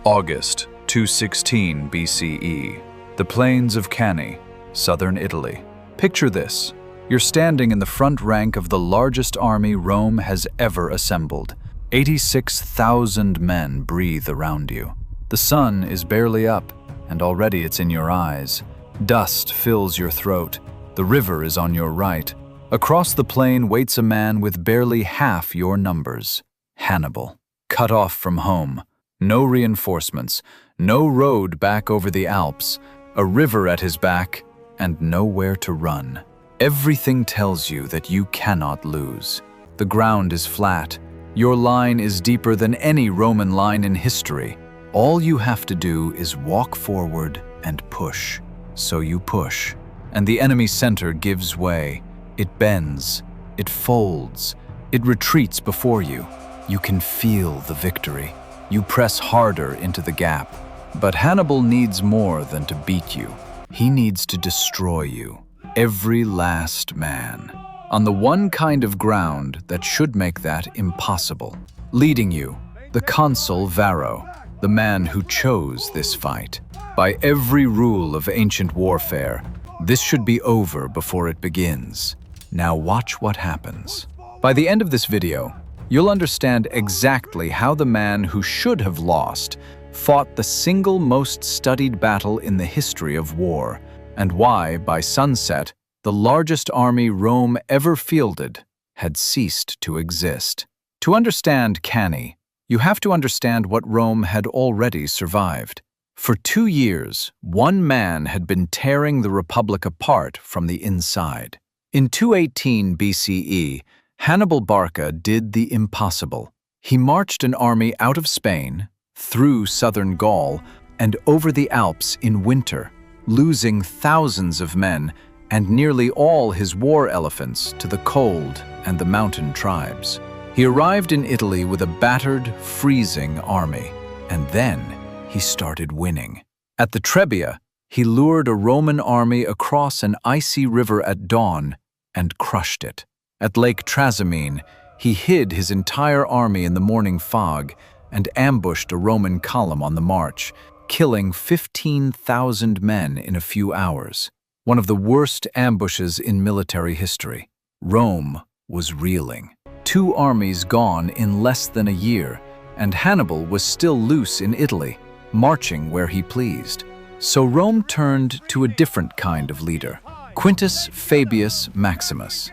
August 216 BCE. The plains of Cannae, southern Italy. Picture this. You're standing in the front rank of the largest army Rome has ever assembled. 86,000 men breathe around you. The sun is barely up, and already it's in your eyes. Dust fills your throat. The river is on your right. Across the plain waits a man with barely half your numbers. Hannibal, cut off from home. No reinforcements, no road back over the Alps, a river at his back, and nowhere to run. Everything tells you that you cannot lose. The ground is flat. Your line is deeper than any Roman line in history. All you have to do is walk forward and push. So you push, and the enemy center gives way. It bends, it folds, it retreats before you. You can feel the victory. You press harder into the gap. But Hannibal needs more than to beat you. He needs to destroy you, every last man, on the one kind of ground that should make that impossible. Leading you, the consul Varro, the man who chose this fight. By every rule of ancient warfare, this should be over before it begins. Now watch what happens. By the end of this video, you'll understand exactly how the man who should have lost fought the single most studied battle in the history of war, and why, by sunset, the largest army Rome ever fielded had ceased to exist. To understand Cannae, you have to understand what Rome had already survived. For 2 years, one man had been tearing the Republic apart from the inside. In 218 BCE, Hannibal Barca did the impossible. He marched an army out of Spain, through southern Gaul, and over the Alps in winter, losing thousands of men and nearly all his war elephants to the cold and the mountain tribes. He arrived in Italy with a battered, freezing army, and then he started winning. At the Trebia, he lured a Roman army across an icy river at dawn and crushed it. At Lake Trasimene, he hid his entire army in the morning fog and ambushed a Roman column on the march, killing 15,000 men in a few hours. One of the worst ambushes in military history. Rome was reeling. 2 armies gone in less than a year, and Hannibal was still loose in Italy, marching where he pleased. So Rome turned to a different kind of leader, Quintus Fabius Maximus.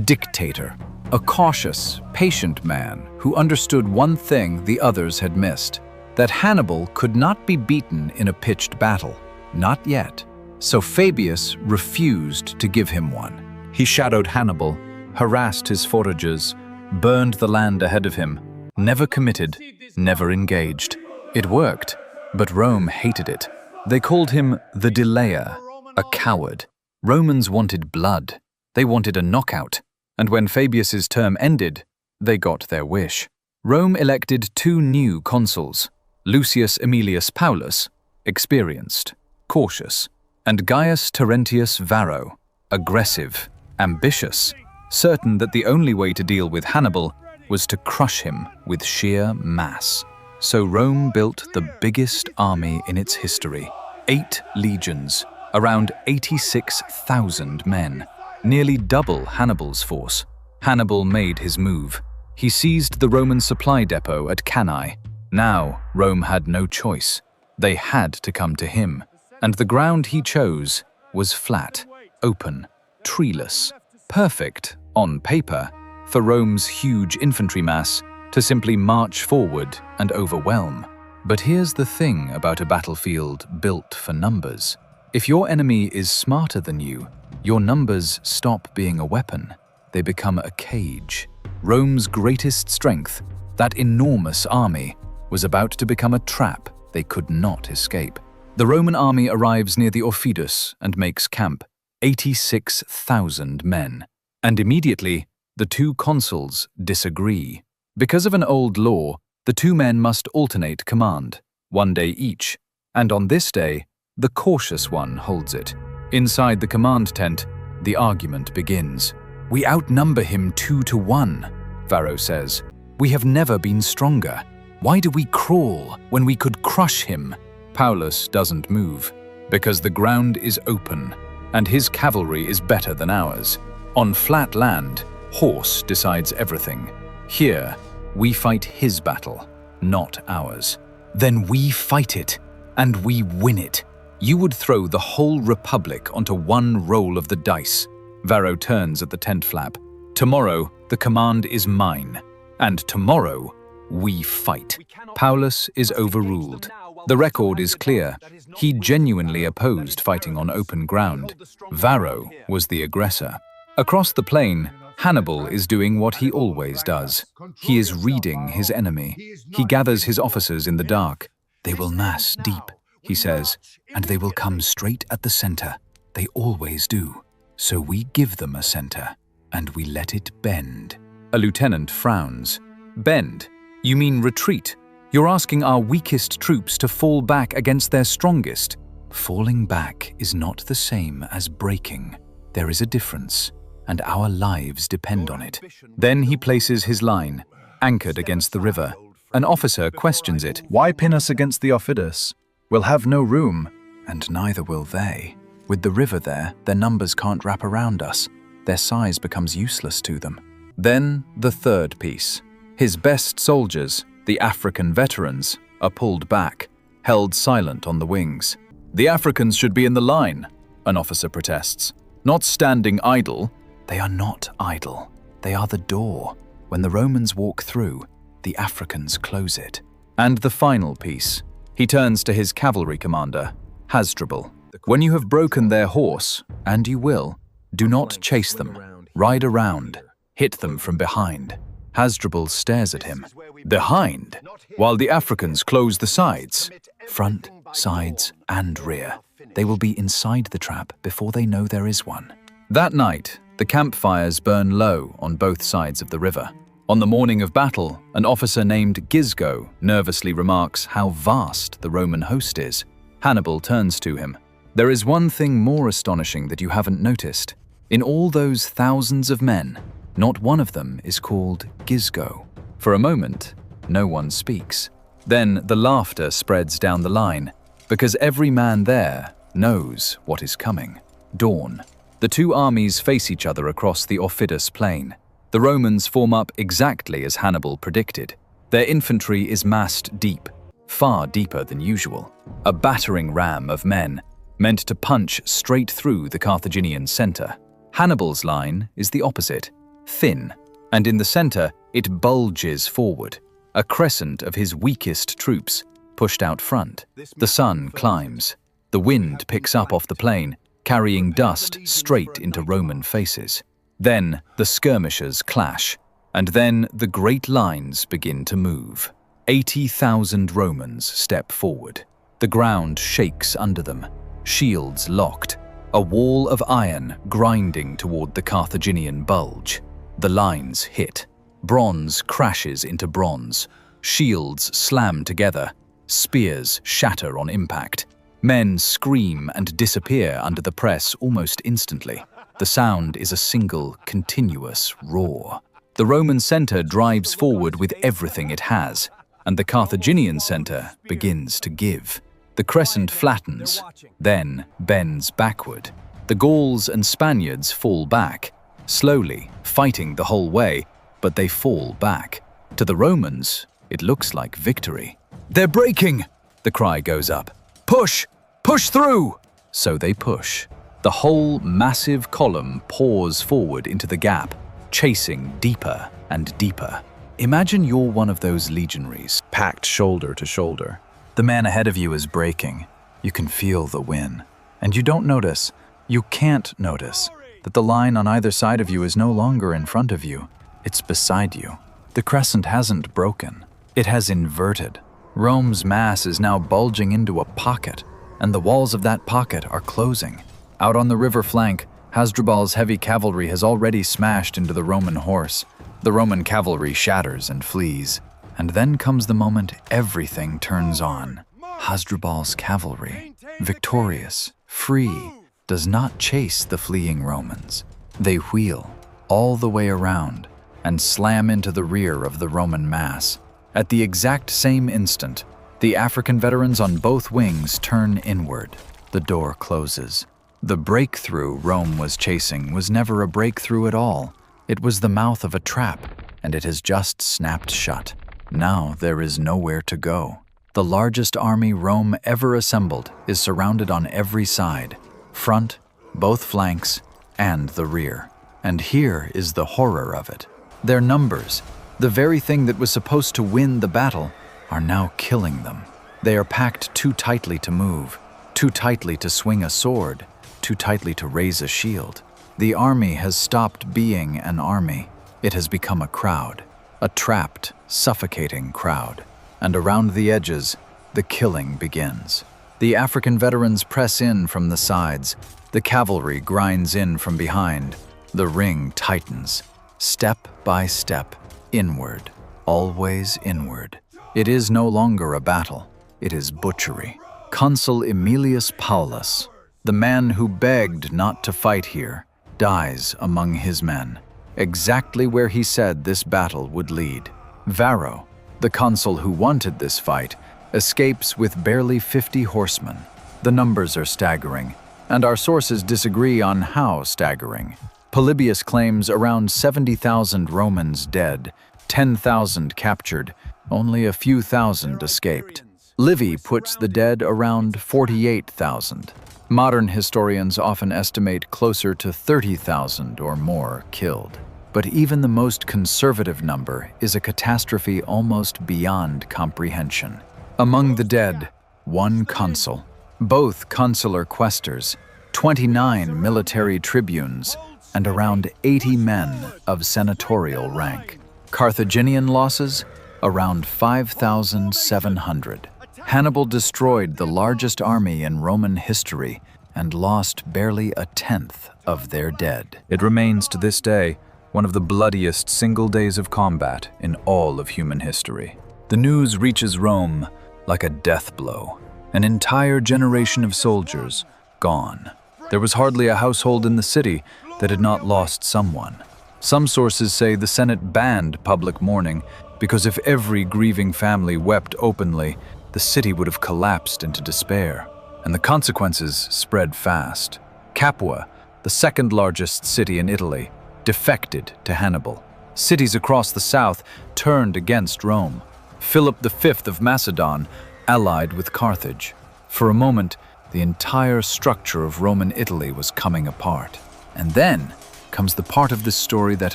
Dictator, a cautious, patient man who understood one thing the others had missed, that Hannibal could not be beaten in a pitched battle, not yet. So Fabius refused to give him one. He shadowed Hannibal, harassed his foragers, burned the land ahead of him, never committed, never engaged. It worked, but Rome hated it. They called him the delayer, a coward. Romans wanted blood. They wanted a knockout, and when Fabius's term ended, they got their wish. Rome elected 2 new consuls, Lucius Aemilius Paullus, experienced, cautious, and Gaius Terentius Varro, aggressive, ambitious, certain that the only way to deal with Hannibal was to crush him with sheer mass. So Rome built the biggest army in its history, 8 legions, around 86,000 men. Nearly double Hannibal's force. Hannibal made his move. He seized the Roman supply depot at Cannae. Now, Rome had no choice. They had to come to him. And the ground he chose was flat, open, treeless, perfect, on paper, for Rome's huge infantry mass to simply march forward and overwhelm. But here's the thing about a battlefield built for numbers. If your enemy is smarter than you, your numbers stop being a weapon. They become a cage. Rome's greatest strength, that enormous army, was about to become a trap they could not escape. The Roman army arrives near the Aufidus and makes camp, 86,000 men. And immediately, the 2 consuls disagree. Because of an old law, the 2 men must alternate command, 1 day each, and on this day, the cautious one holds it. Inside the command tent, the argument begins. "We outnumber him 2 to 1, Varro says. "We have never been stronger." Why do we crawl when we could crush him? Paullus doesn't move, because the ground is open, and his cavalry is better than ours. On flat land, horse decides everything. Here, we fight his battle, not ours. Then we fight it, and we win it. You would throw the whole republic onto one roll of the dice. Varro turns at the tent flap. Tomorrow, the command is mine, and tomorrow, we fight. Paullus is overruled. The record is clear. He genuinely opposed fighting on open ground. Varro was the aggressor. Across the plain, Hannibal is doing what he always does. He is reading his enemy. He gathers his officers in the dark. They will mass deep, he says, and they will come straight at the center. They always do. So we give them a center, and we let it bend. A lieutenant frowns. Bend? You mean retreat? You're asking our weakest troops to fall back against their strongest. Falling back is not the same as breaking. There is a difference, and our lives depend on it. Then he places his line, anchored against the river. An officer questions it. Why pin us against the Aufidus? We'll have no room. And neither will they. With the river there, their numbers can't wrap around us. Their size becomes useless to them. Then the third piece. His best soldiers, the African veterans, are pulled back, held silent on the wings. The Africans should be in the line, an officer protests. Not standing idle. They are not idle. They are the door. When the Romans walk through, the Africans close it. And the final piece. He turns to his cavalry commander, Hasdrubal. When you have broken their horse, and you will, do not chase them. Ride around. Hit them from behind. Hasdrubal stares at him. Behind? While the Africans close the sides. Front, sides, and rear. They will be inside the trap before they know there is one. That night, the campfires burn low on both sides of the river. On the morning of battle, an officer named Gisgo nervously remarks how vast the Roman host is. Hannibal turns to him. There is one thing more astonishing that you haven't noticed. In all those thousands of men, not one of them is called Gisgo. For a moment, no one speaks. Then the laughter spreads down the line, because every man there knows what is coming. Dawn. The two armies face each other across the Aufidus plain. The Romans form up exactly as Hannibal predicted. Their infantry is massed deep, far deeper than usual. A battering ram of men, meant to punch straight through the Carthaginian center. Hannibal's line is the opposite. Thin, and in the center, it bulges forward, a crescent of his weakest troops pushed out front. The sun climbs. The wind picks up off the plain, carrying dust straight into Roman faces. Then the skirmishers clash, and then the great lines begin to move. 80,000 Romans step forward. The ground shakes under them, shields locked, a wall of iron grinding toward the Carthaginian bulge. The lines hit. Bronze crashes into bronze. Shields slam together. Spears shatter on impact. Men scream and disappear under the press almost instantly. The sound is a single, continuous roar. The Roman center drives forward with everything it has, and the Carthaginian center begins to give. The crescent flattens, then bends backward. The Gauls and Spaniards fall back, slowly, fighting the whole way, but they fall back. To the Romans, it looks like victory. "They're breaking!" the cry goes up. "Push! Push through!" So they push. The whole massive column pours forward into the gap, chasing deeper and deeper. Imagine you're one of those legionaries, packed shoulder to shoulder. The man ahead of you is breaking. You can feel the win. And you don't notice, you can't notice, that the line on either side of you is no longer in front of you. It's beside you. The crescent hasn't broken. It has inverted. Rome's mass is now bulging into a pocket, and the walls of that pocket are closing. Out on the river flank, Hasdrubal's heavy cavalry has already smashed into the Roman horse. The Roman cavalry shatters and flees. And then comes the moment everything turns on. Hasdrubal's cavalry, victorious, free, does not chase the fleeing Romans. They wheel all the way around and slam into the rear of the Roman mass. At the exact same instant, the African veterans on both wings turn inward. The door closes. The breakthrough Rome was chasing was never a breakthrough at all. It was the mouth of a trap, and it has just snapped shut. Now there is nowhere to go. The largest army Rome ever assembled is surrounded on every side, front, both flanks, and the rear. And here is the horror of it. Their numbers, the very thing that was supposed to win the battle, are now killing them. They are packed too tightly to move, too tightly to swing a sword, too tightly to raise a shield. The army has stopped being an army. It has become a crowd, a trapped, suffocating crowd. And around the edges, the killing begins. The African veterans press in from the sides. The cavalry grinds in from behind. The ring tightens, step by step, inward, always inward. It is no longer a battle. It is butchery. Consul Aemilius Paullus, the man who begged not to fight here, dies among his men, exactly where he said this battle would lead. Varro, the consul who wanted this fight, escapes with barely 50 horsemen. The numbers are staggering, and our sources disagree on how staggering. Polybius claims around 70,000 Romans dead, 10,000 captured, only a few thousand escaped. Livy puts the dead around 48,000. Modern historians often estimate closer to 30,000 or more killed. But even the most conservative number is a catastrophe almost beyond comprehension. Among the dead, one consul, both consular quaestors, 29 military tribunes, and around 80 men of senatorial rank. Carthaginian losses, around 5,700. Hannibal destroyed the largest army in Roman history and lost barely a tenth of their dead. It remains to this day one of the bloodiest single days of combat in all of human history. The news reaches Rome like a death blow. An entire generation of soldiers gone. There was hardly a household in the city that had not lost someone. Some sources say the Senate banned public mourning because if every grieving family wept openly, the city would have collapsed into despair, and the consequences spread fast. Capua, the second largest city in Italy, defected to Hannibal. Cities across the south turned against Rome. Philip V of Macedon allied with Carthage. For a moment, the entire structure of Roman Italy was coming apart. And then comes the part of this story that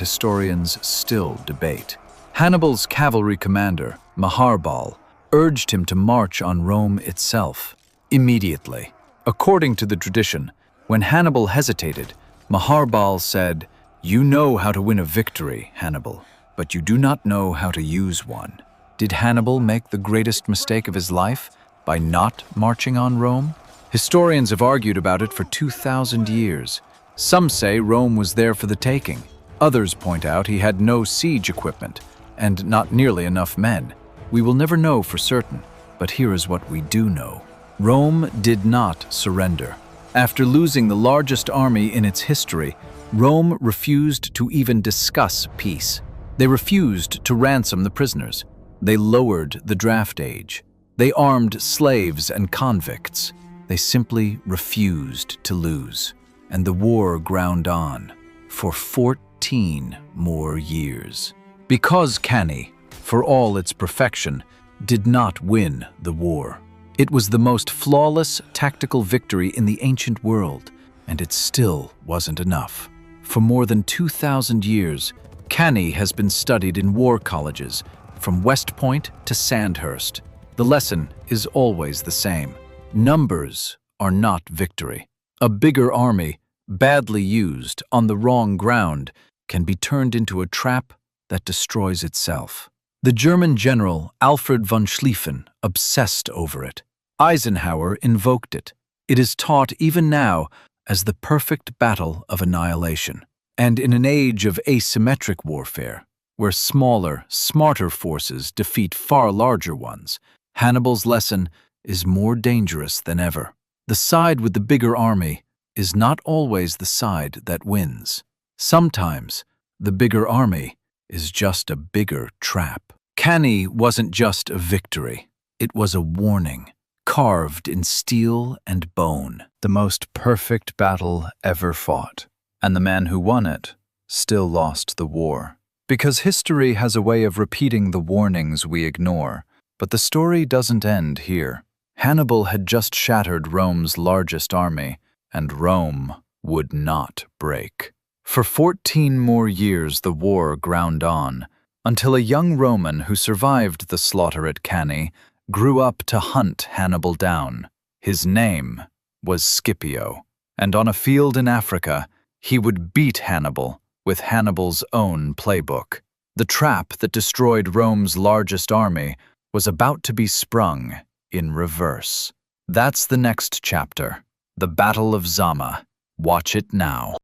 historians still debate. Hannibal's cavalry commander, Hannibal, urged him to march on Rome itself, immediately. According to the tradition, when Hannibal hesitated, Hannibal said, "You know how to win a victory, Hannibal, but you do not know how to use one." Did Hannibal make the greatest mistake of his life by not marching on Rome? Historians have argued about it for 2,000 years. Some say Rome was there for the taking. Others point out he had no siege equipment and not nearly enough men. We will never know for certain, but here is what we do know. Rome did not surrender. After losing the largest army in its history, Rome refused to even discuss peace. They refused to ransom the prisoners. They lowered the draft age. They armed slaves and convicts. They simply refused to lose. And the war ground on for 14 more years. Because Cannae, for all its perfection, did not win the war. It was the most flawless tactical victory in the ancient world, and it still wasn't enough. For more than 2,000 years, Cannae has been studied in war colleges, from West Point to Sandhurst. The lesson is always the same. Numbers are not victory. A bigger army, badly used on the wrong ground, can be turned into a trap that destroys itself. The German general Alfred von Schlieffen obsessed over it. Eisenhower invoked it. It is taught even now as the perfect battle of annihilation. And in an age of asymmetric warfare, where smaller, smarter forces defeat far larger ones, Hannibal's lesson is more dangerous than ever. The side with the bigger army is not always the side that wins. Sometimes, the bigger army is just a bigger trap. Cannae wasn't just a victory, it was a warning, carved in steel and bone. The most perfect battle ever fought. And the man who won it still lost the war. Because history has a way of repeating the warnings we ignore. But the story doesn't end here. Hannibal had just shattered Rome's largest army, and Rome would not break. For 14 more years the war ground on, until a young Roman who survived the slaughter at Cannae grew up to hunt Hannibal down. His name was Scipio, and on a field in Africa, he would beat Hannibal with Hannibal's own playbook. The trap that destroyed Rome's largest army was about to be sprung in reverse. That's the next chapter, the Battle of Zama. Watch it now.